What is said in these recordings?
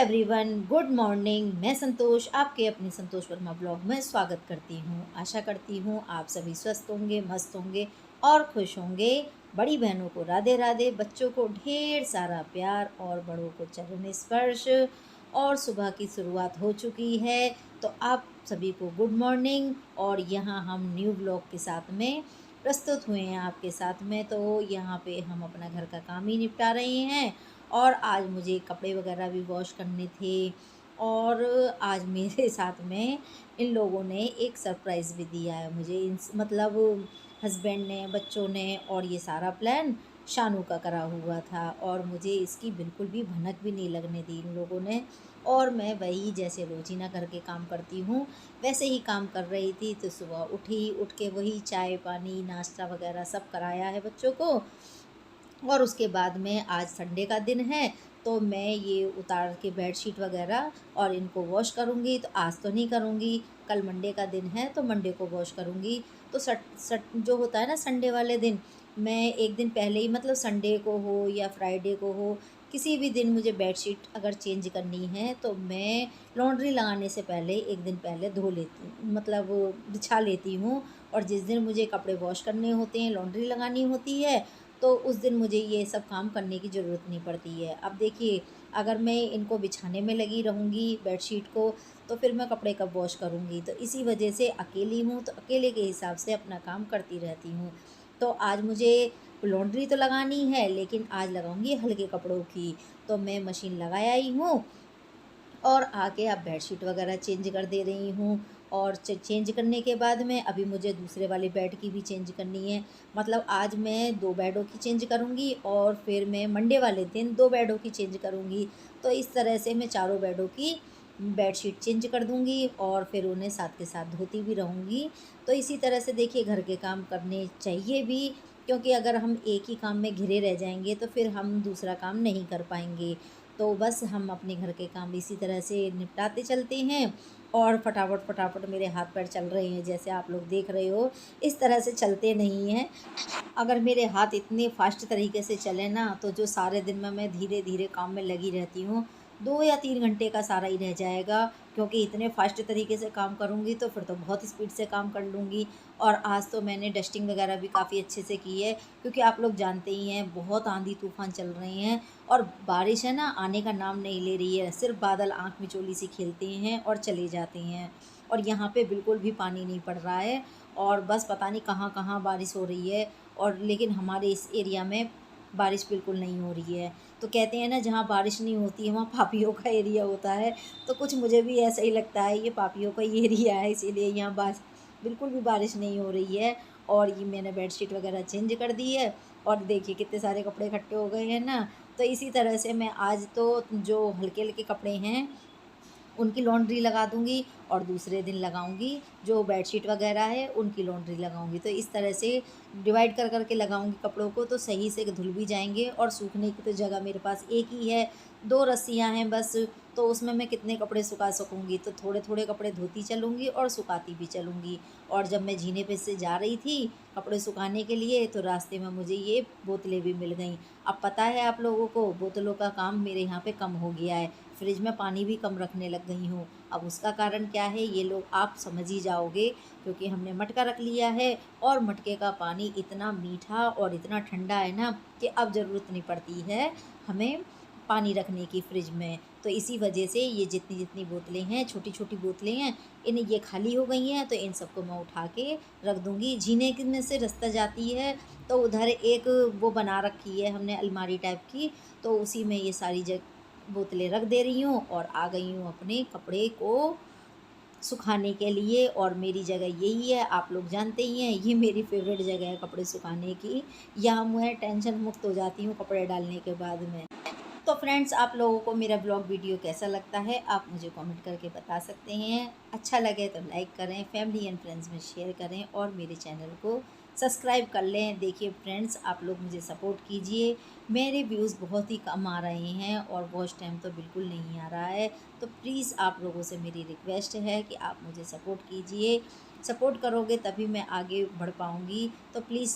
Everyone, good morning. मैं संतोष आपके अपनी संतोष वर्मा ब्लॉग में स्वागत करती हूँ। आशा करती हूँ आप सभी स्वस्थ होंगे, मस्त होंगे और खुश होंगे। बड़ी बहनों को राधे राधे, बच्चों को ढेर सारा प्यार और बड़ों को चरण स्पर्श। और सुबह की शुरुआत हो चुकी है, तो आप सभी को गुड मॉर्निंग। और यहाँ हम न्यू ब्लॉग के साथ में प्रस्तुत हुए हैं आपके साथ में। तो यहाँ पे हम अपना घर का काम ही निपटा रहे हैं और आज मुझे कपड़े वगैरह भी वॉश करने थे। और आज मेरे साथ में इन लोगों ने एक सरप्राइज़ भी दिया है मुझे, इन मतलब हस्बैंड ने, बच्चों ने। और ये सारा प्लान शानू का करा हुआ था और मुझे इसकी बिल्कुल भी भनक भी नहीं लगने दी इन लोगों ने। और मैं वही जैसे रोज़ीना घर के काम करती हूँ वैसे ही काम कर रही थी। तो सुबह उठी, उठ के वही चाय पानी नाश्ता वगैरह सब कराया है बच्चों को। और उसके बाद में आज संडे का दिन है, तो मैं ये उतार के बेडशीट वगैरह और इनको वॉश करूँगी। तो आज तो नहीं करूँगी, कल मंडे का दिन है तो मंडे को वॉश करूँगी। तो सट सट जो होता है ना संडे वाले दिन, मैं एक दिन पहले ही, मतलब संडे को हो या फ्राइडे को हो, किसी भी दिन मुझे बेडशीट अगर चेंज करनी है तो मैं लॉन्ड्री लगाने से पहले एक दिन पहले धो लेती, मतलब बिछा लेती हूँ। और जिस दिन मुझे कपड़े वॉश करने होते हैं, लॉन्ड्री लगानी होती है, तो उस दिन मुझे ये सब काम करने की ज़रूरत नहीं पड़ती है। अब देखिए, अगर मैं इनको बिछाने में लगी रहूँगी बेडशीट को, तो फिर मैं कपड़े कब वॉश करूँगी। तो इसी वजह से अकेली हूँ तो अकेले के हिसाब से अपना काम करती रहती हूँ। तो आज मुझे लॉन्ड्री तो लगानी है, लेकिन आज लगाऊंगी हल्के कपड़ों की। तो मैं मशीन लगाया ही हूँ और आके अब बेडशीट वगैरह चेंज कर दे रही हूँ। और चेंज करने के बाद में अभी मुझे दूसरे वाले बेड की भी चेंज करनी है। मतलब आज मैं 2 बेडों की चेंज करूँगी और फिर मैं मंडे वाले दिन 2 बेडों की चेंज करूँगी। तो इस तरह से मैं चारों बेडों की बेडशीट चेंज कर दूँगी और फिर उन्हें साथ के साथ धोती भी रहूँगी। तो इसी तरह से देखिए, घर के काम करने चाहिए भी, क्योंकि अगर हम एक ही काम में घिरे रह जाएंगे तो फिर हम दूसरा काम नहीं कर पाएंगे। तो बस हम अपने घर के काम इसी तरह से निपटाते चलते हैं और फटाफट फटाफट मेरे हाथ पैर चल रहे हैं, जैसे आप लोग देख रहे हो। इस तरह से चलते नहीं हैं। अगर मेरे हाथ इतने फास्ट तरीके से चले ना, तो जो सारे दिन में मैं धीरे धीरे काम में लगी रहती हूँ, 2 या 3 घंटे का सारा ही रह जाएगा। क्योंकि इतने फास्ट तरीके से काम करूँगी तो फिर तो बहुत स्पीड से काम कर लूँगी। और आज तो मैंने डस्टिंग वगैरह भी काफ़ी अच्छे से की है, क्योंकि आप लोग जानते ही हैं बहुत आंधी तूफान चल रहे हैं और बारिश है ना, आने का नाम नहीं ले रही है। सिर्फ बादल आँख मिचौली सी खेलते हैं और चले जाते हैं। और यहाँ पे बिल्कुल भी पानी नहीं पड़ रहा है और बस पता नहीं कहाँ कहाँ बारिश हो रही है। और लेकिन हमारे इस एरिया में बारिश बिल्कुल नहीं हो रही है। तो कहते हैं ना, जहाँ बारिश नहीं होती है वहाँ पापियों का एरिया होता है। तो कुछ मुझे भी ऐसा ही लगता है, ये पापियों का ही एरिया है, इसीलिए यहाँ बिल्कुल भी बारिश नहीं हो रही है। और ये मैंने बेडशीट वगैरह चेंज कर दी है और देखिए कितने सारे कपड़े इकट्ठे हो गए हैं ना। तो इसी तरह से मैं आज तो जो हल्के हल्के कपड़े हैं उनकी लॉन्ड्री लगा दूँगी और दूसरे दिन लगाऊँगी जो बेडशीट वगैरह है उनकी लॉन्ड्री लगाऊँगी। तो इस तरह से डिवाइड कर के लगाऊँगी कपड़ों को, तो सही से धुल भी जाएंगे। और सूखने की तो जगह मेरे पास एक ही है, 2 रस्सियाँ हैं बस। तो उसमें मैं कितने कपड़े सुखा सकूँगी, तो थोड़े थोड़े कपड़े धोती चलूँगी और सुखाती भी चलूँगी। और जब मैं जीने पे से जा रही थी कपड़े सुखाने के लिए, तो रास्ते में मुझे ये बोतलें भी मिल गईं। अब पता है आप लोगों को, बोतलों का काम मेरे यहाँ पे कम हो गया है। फ्रिज में पानी भी कम रखने लग गई हूँ। अब उसका कारण क्या है ये लोग आप समझ ही जाओगे, क्योंकि हमने मटका रख लिया है और मटके का पानी इतना मीठा और इतना ठंडा है ना कि अब ज़रूरत नहीं पड़ती है हमें पानी रखने की फ्रिज में। तो इसी वजह से ये जितनी जितनी बोतलें हैं, छोटी छोटी बोतलें हैं, ये खाली हो गई हैं। तो इन सबको मैं उठा के रख दूँगी। जीने में से रास्ता जाती है तो उधर एक वो बना रखी है हमने अलमारी टाइप की, तो उसी में ये सारी बोतलें रख दे रही हूँ और आ गई हूँ अपने कपड़े को सुखाने के लिए। और मेरी जगह यही है, आप लोग जानते ही हैं, ये मेरी फेवरेट जगह है कपड़े सुखाने की। यहाँ मैं टेंशन मुक्त हो जाती हूँ कपड़े डालने के बाद में। तो फ्रेंड्स, आप लोगों को मेरा ब्लॉग वीडियो कैसा लगता है आप मुझे कमेंट करके बता सकते हैं। अच्छा लगे तो लाइक करें, फैमिली एंड फ्रेंड्स में शेयर करें और मेरे चैनल को सब्सक्राइब कर लें। देखिए फ्रेंड्स, आप लोग मुझे सपोर्ट कीजिए। मेरे व्यूज़ बहुत ही कम आ रहे हैं और वॉच टाइम तो बिल्कुल नहीं आ रहा है। तो प्लीज़ आप लोगों से मेरी रिक्वेस्ट है कि आप मुझे सपोर्ट कीजिए। सपोर्ट करोगे तभी मैं आगे बढ़ पाऊँगी। तो प्लीज़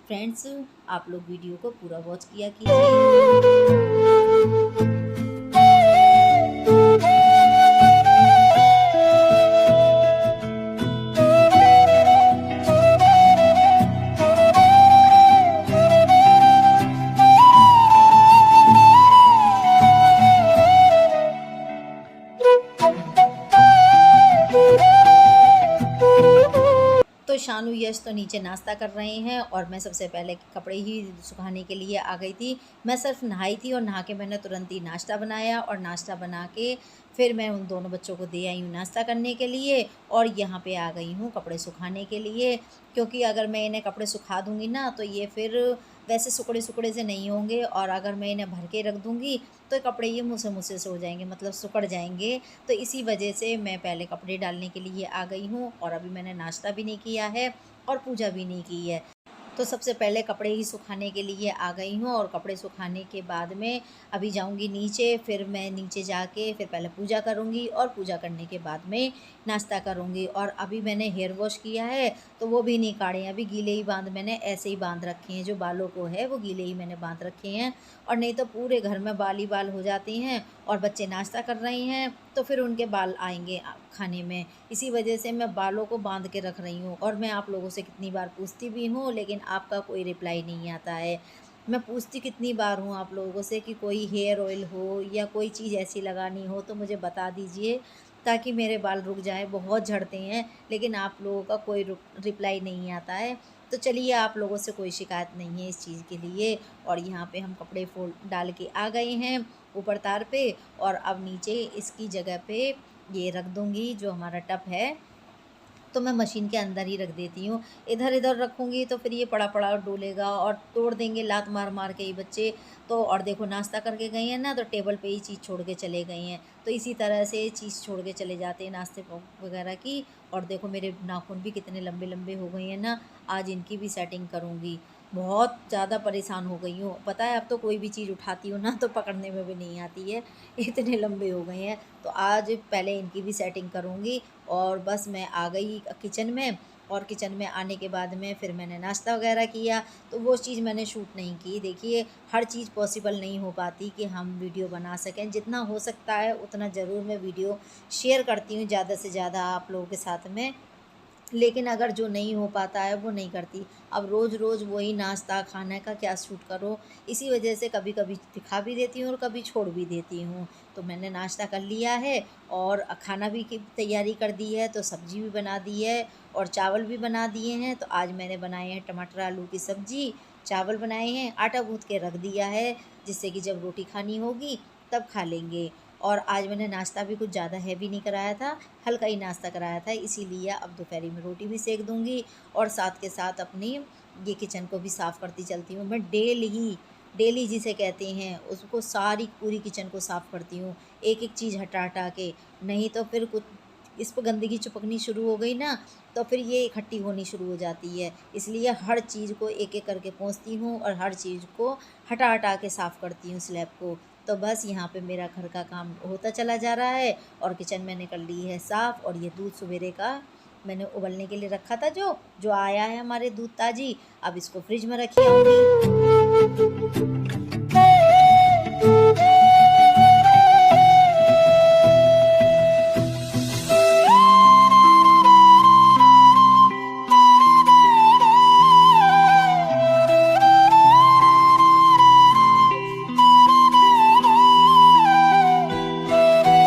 फ्रेंड्स, आप लोग वीडियो को पूरा वॉच किया कीजिए। शानू यश तो नीचे नाश्ता कर रहे हैं और मैं सबसे पहले कपड़े ही सुखाने के लिए आ गई थी। मैं सिर्फ नहाई थी और नहा के मैंने तुरंत ही नाश्ता बनाया और नाश्ता बना के फिर मैं उन दोनों बच्चों को दे आई हूँ नाश्ता करने के लिए और यहाँ पे आ गई हूँ कपड़े सुखाने के लिए। क्योंकि अगर मैं इन्हें कपड़े सुखा दूँगी ना तो ये फिर वैसे सुकड़े सुकड़े से नहीं होंगे, और अगर मैं इन्हें भर के रख दूँगी तो कपड़े ये मुँसे मुँसे से हो जाएंगे, मतलब सिकुड़ जाएंगे। तो इसी वजह से मैं पहले कपड़े डालने के लिए आ गई हूँ और अभी मैंने नाश्ता भी नहीं किया है और पूजा भी नहीं की है। तो सबसे पहले कपड़े ही सुखाने के लिए आ गई हूँ और कपड़े सुखाने के बाद में अभी जाऊँगी नीचे। फिर मैं नीचे जाके फिर पहले पूजा करूँगी और पूजा करने के बाद में नाश्ता करूँगी। और अभी मैंने हेयर वॉश किया है तो वो भी नहीं काढ़े हैं, अभी गीले ही बांध मैंने ऐसे ही बांध रखे हैं, जो बालों को है वो गीले ही मैंने बांध रखे हैं। और नहीं तो पूरे घर में बाल ही बाल हो जाते हैं और बच्चे नाश्ता कर रहे हैं तो फिर उनके बाल आएंगे खाने में। इसी वजह से मैं बालों को बांध के रख रही हूँ। और मैं आप लोगों से कितनी बार पूछती भी हूँ लेकिन आपका कोई रिप्लाई नहीं आता है। मैं पूछती कितनी बार हूँ आप लोगों से कि कोई हेयर ऑयल हो या कोई चीज़ ऐसी लगानी हो तो मुझे बता दीजिए ताकि मेरे बाल रुक जाएं, बहुत झड़ते हैं, लेकिन आप लोगों का कोई रिप्लाई नहीं आता है। तो चलिए, आप लोगों से कोई शिकायत नहीं है इस चीज़ के लिए। और यहाँ पे हम कपड़े फोल्ड डाल के आ गए हैं ऊपर तार पे, और अब नीचे इसकी जगह पे ये रख दूँगी जो हमारा टब है, तो मैं मशीन के अंदर ही रख देती हूँ। इधर-इधर रखूँगी तो फिर ये पड़ा-पड़ा डोलेगा और तोड़ देंगे लात मार-मार के ये बच्चे। तो और देखो, नाश्ता करके गए हैं ना तो टेबल पे ही चीज़ छोड़ के चले गए हैं। तो इसी तरह से चीज़ छोड़ के चले जाते हैं नाश्ते वगैरह की। और देखो मेरे नाखून भी कितने लंबे-लंबे हो गए हैं ना, आज इनकी भी सेटिंग करूँगी। बहुत ज़्यादा परेशान हो गई हूँ। पता है, अब तो कोई भी चीज़ उठाती हूँ ना तो पकड़ने में भी नहीं आती है, इतने लंबे हो गए हैं। तो आज पहले इनकी भी सेटिंग करूँगी। और बस मैं आ गई किचन में, और किचन में आने के बाद में फिर मैंने नाश्ता वगैरह किया। तो वो चीज़ मैंने शूट नहीं की। देखिए, हर चीज़ पॉसिबल नहीं हो पाती कि हम वीडियो बना सकें। जितना हो सकता है उतना ज़रूर मैं वीडियो शेयर करती हूँ, ज़्यादा से ज़्यादा आप लोगों के साथ में। लेकिन अगर जो नहीं हो पाता है वो नहीं करती। अब रोज़-रोज़ वही नाश्ता खाने का क्या शूट करो, इसी वजह से कभी-कभी दिखा भी देती हूँ और कभी छोड़ भी देती हूँ। तो मैंने नाश्ता कर लिया है और खाना भी की तैयारी कर दी है, तो सब्ज़ी भी बना दी है और चावल भी बना दिए हैं। तो आज मैंने बनाए हैं टमाटर आलू की सब्ज़ी, चावल बनाए हैं, आटा गूँथ के रख दिया है, जिससे कि जब रोटी खानी होगी तब खा लेंगे। और आज मैंने नाश्ता भी कुछ ज़्यादा हैवी नहीं कराया था, हल्का ही नाश्ता कराया था, इसीलिए अब दोपहरी में रोटी भी सेक दूँगी और साथ के साथ अपनी ये किचन को भी साफ़ करती चलती हूँ। मैं डेली जिसे कहते हैं उसको सारी पूरी किचन को साफ़ करती हूँ, एक-एक चीज़ हटा-हटा के। नहीं तो फिर कुछ इस पे गंदगी चिपकनी शुरू हो गई ना तो फिर ये इकट्ठी होनी शुरू हो जाती है। इसलिए हर चीज़ को एक-एक करके पोंछती हूँ और हर चीज़ को हटा-हटा के साफ़ करती हूँ स्लैब को। तो बस यहाँ पे मेरा घर का काम होता चला जा रहा है और किचन मैंने कर ली है साफ़। और ये दूध सवेरे का मैंने उबलने के लिए रखा था, जो आया है हमारे दूध ताज़ी, अब इसको फ्रिज में रखी आऊँगी।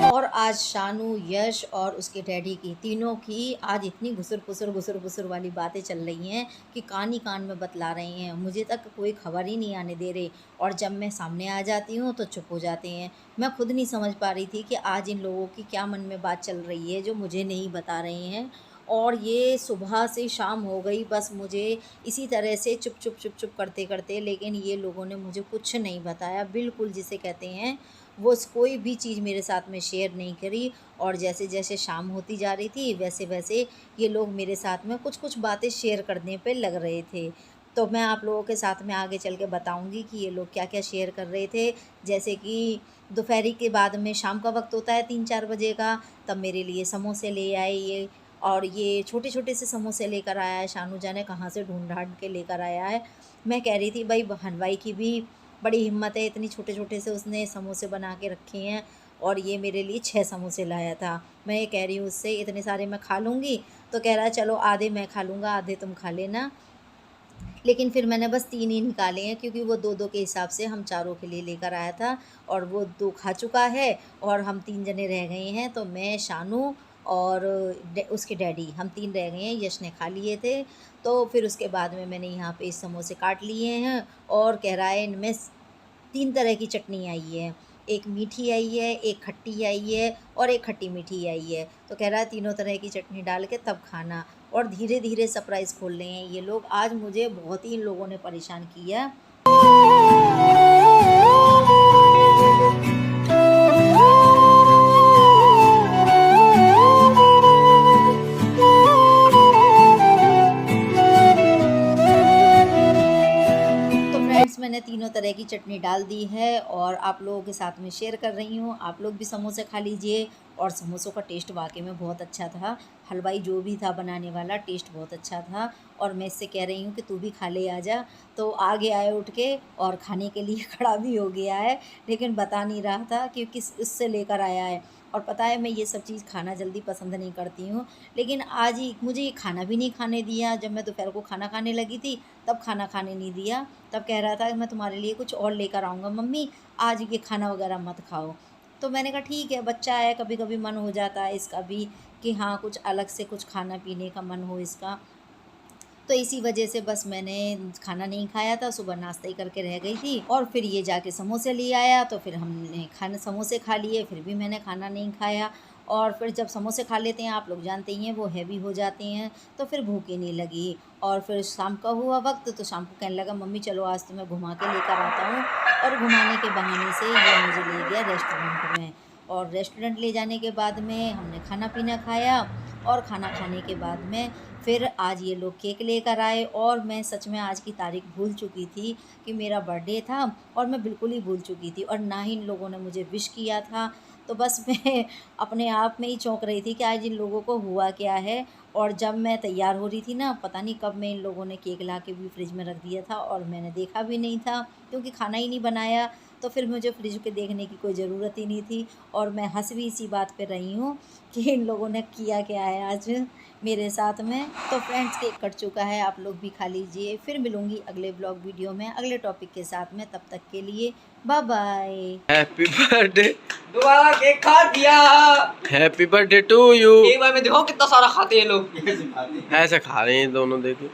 और आज शानू, यश और उसके डैडी की, तीनों की आज इतनी घुसर-पुसर वाली बातें चल रही हैं कि कान ही कान में बतला रही हैं। मुझे तक कोई खबर ही नहीं आने दे रहे, और जब मैं सामने आ जाती हूँ तो चुप हो जाते हैं। मैं खुद नहीं समझ पा रही थी कि आज इन लोगों की क्या मन में बात चल रही है जो मुझे नहीं बता रहे हैं। और ये सुबह से शाम हो गई, बस मुझे इसी तरह से चुप करते-करते, लेकिन ये लोगों ने मुझे कुछ नहीं बताया, बिल्कुल जिसे कहते हैं वो कोई भी चीज़ मेरे साथ में शेयर नहीं करी। और जैसे-जैसे शाम होती जा रही थी वैसे-वैसे ये लोग मेरे साथ में कुछ-कुछ बातें शेयर करने पे लग रहे थे। तो मैं आप लोगों के साथ में आगे चल के बताऊँगी कि ये लोग क्या-क्या शेयर कर रहे थे। जैसे कि दोपहरी के बाद में शाम का वक़्त होता है 3-4 बजे का, तब मेरे लिए समोसे ले आए ये, और ये छोटे-छोटे से समोसे लेकर आया है, शानू जाने कहाँ से ढूँढ-ढाँढ के लेकर आया है। मैं कह रही थी भई हलवाई की भी बड़ी हिम्मत है, इतनी छोटे-छोटे से उसने समोसे बना के रखे हैं, और ये मेरे लिए 6 समोसे लाया था। मैं ये कह रही हूँ उससे, इतने सारे मैं खा लूँगी? तो कह रहा है चलो आधे मैं खा लूँगा, आधे तुम खा लेना। लेकिन फिर मैंने बस 3 ही निकाले हैं, क्योंकि वो 2-2 के हिसाब से हम चारों के लिए लेकर आया था, और वो 2 खा चुका है और हम 3 जने रह गए हैं। तो मैं, शानू और उसके डैडी, हम 3 रह गए हैं। यश ने खा लिए थे। तो फिर उसके बाद में मैंने यहाँ पे समोसे काट लिए हैं और कह रहा है इनमें 3 तरह की चटनी आई है, एक मीठी आई है, एक खट्टी आई है और एक खट्टी मीठी आई है। तो कह रहा है तीनों तरह की चटनी डाल के तब खाना। और धीरे-धीरे सरप्राइज़ खोल रहे हैं ये लोग। आज मुझे बहुत ही इन लोगों ने परेशान किया। मैंने तीनों तरह की चटनी डाल दी है और आप लोगों के साथ में शेयर कर रही हूँ। आप लोग भी समोसे खा लीजिए। और समोसों का टेस्ट वाकई में बहुत अच्छा था। हलवाई जो भी था बनाने वाला, टेस्ट बहुत अच्छा था। और मैं इससे कह रही हूँ कि तू भी खा ले आजा। तो आगे आए उठ के और खाने के लिए खड़ा भी हो गया है, लेकिन बता नहीं रहा था कि किस उससे लेकर आया है। और पता है मैं ये सब चीज़ खाना जल्दी पसंद नहीं करती हूँ, लेकिन आज ही मुझे ये खाना भी नहीं खाने दिया। जब मैं दोपहर को खाना खाने लगी थी तब खाना खाने नहीं दिया। तब कह रहा था कि मैं तुम्हारे लिए कुछ और लेकर आऊँगा मम्मी, आज ये खाना वगैरह मत खाओ। तो मैंने कहा ठीक है, बच्चा है, कभी कभी मन हो जाता है इसका भी कि हाँ कुछ अलग से कुछ खाना पीने का मन हो इसका। तो इसी वजह से बस मैंने खाना नहीं खाया था, सुबह नाश्ता ही करके रह गई थी। और फिर ये जाके समोसे ले आया तो फिर हमने समोसे खा लिए, फिर भी मैंने खाना नहीं खाया। और फिर जब समोसे खा लेते हैं, आप लोग जानते ही हैं, वो हैवी हो जाते हैं, तो फिर भूख ही नहीं लगी। और फिर शाम का हुआ वक्त तो शाम को कहने लगा मम्मी चलो आज तो मैं घुमा के लेकर आता हूँ। और घुमाने के बहाने से ये मुझे ले गया रेस्टोरेंट में। और रेस्टोरेंट ले जाने के बाद में हमने खाना पीना खाया। और खाना खाने के बाद में फिर आज ये लोग केक लेकर आए। और मैं सच में आज की तारीख भूल चुकी थी कि मेरा बर्थडे था, और मैं बिल्कुल ही भूल चुकी थी। और ना ही इन लोगों ने मुझे विश किया था। तो बस मैं अपने आप में ही चौंक रही थी कि आज इन लोगों को हुआ क्या है। और जब मैं तैयार हो रही थी ना, पता नहीं कब में इन लोगों ने केक ला के भी फ्रिज में रख दिया था और मैंने देखा भी नहीं था, क्योंकि खाना ही नहीं बनाया। तो फिर मुझे फ्रिज के देखने की कोई ज़रूरत ही नहीं थी। और मैं हंस भी इसी बात पे रही हूँ कि इन लोगों ने किया क्या है आज मेरे साथ में। तो फ्रेंड्स केक कट चुका है, आप लोग भी खा लीजिए। फिर मिलूँगी अगले ब्लॉग वीडियो में अगले टॉपिक के साथ में। तब तक के लिए बाय बाय। Happy birthday. दोबारा केक खा दिया। Happy birthday to you. एक बार में देखो कितना सारा खाते हैं लोग। ऐसे खा रहे हैं दोनों, देखो।